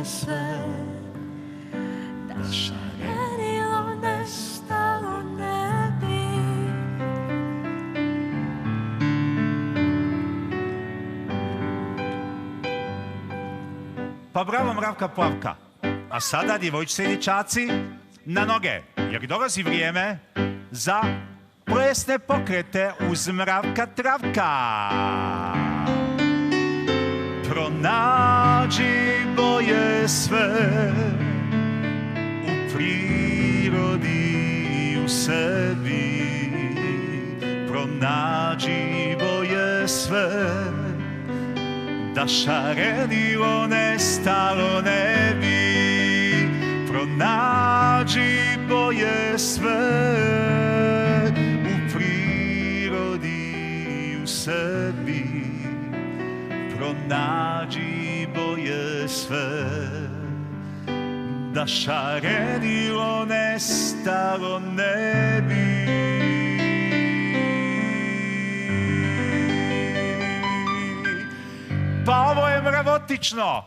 sve, da šarenilo nestalo ne bi. Pa bravo, Mravka Plavka. A sada, djevojčice i dječaci, na noge, jer dolazi vrijeme za plesne pokrete uz Mravka Travka. Pronađi boje sve u prirodi i u sebi. Pronađi boje sve, da šarenilo nestalo ne bi. Pronađi boje sve u prirodi i u sebi. Pronađi boje sve, da šarenilo nestalo ne bi. Pa ovo je mravotično.